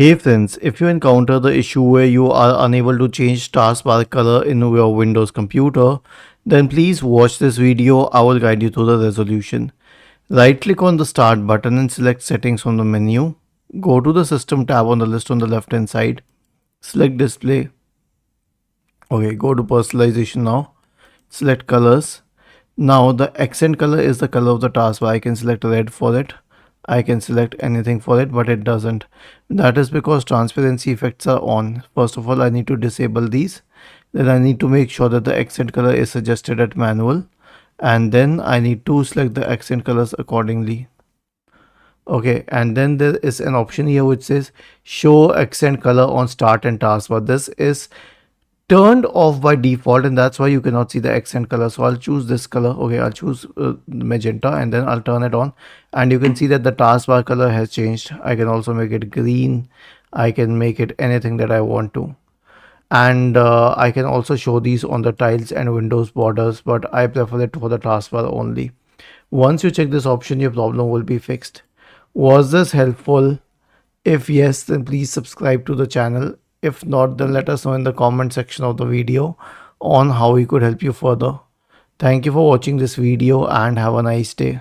Hey friends, if you encounter the issue where you are unable to change taskbar color in your Windows computer, then please watch this video. I will guide you through the resolution. Right click on the start button and select settings from the menu. Go to the system tab on the list on the left hand side. Select display. Okay, go to personalization now. Select colors. Now the accent color is the color of the taskbar. I can select red for it. I can select anything for it, but it doesn't. That is because transparency effects are on. First of all, I need to disable these. Then I need to make sure that the accent color is suggested at manual. And then I need to select the accent colors accordingly. Okay, and then there is an option here which says show accent color on start and taskbar. This is turned off by default and that's why you cannot see the accent color. So I'll choose this color. Okay, I'll choose magenta and then I'll turn it on and you can see that the taskbar color has changed. I can also make it green. I can make it anything that I want to. And I can also show these on the tiles and windows borders, but I prefer it for the taskbar only. Once you check this option, your problem will be fixed. Was this helpful? If yes, then please subscribe to the channel. If not, then let us know in the comment section of the video on how we could help you further. Thank you for watching this video and have a nice day.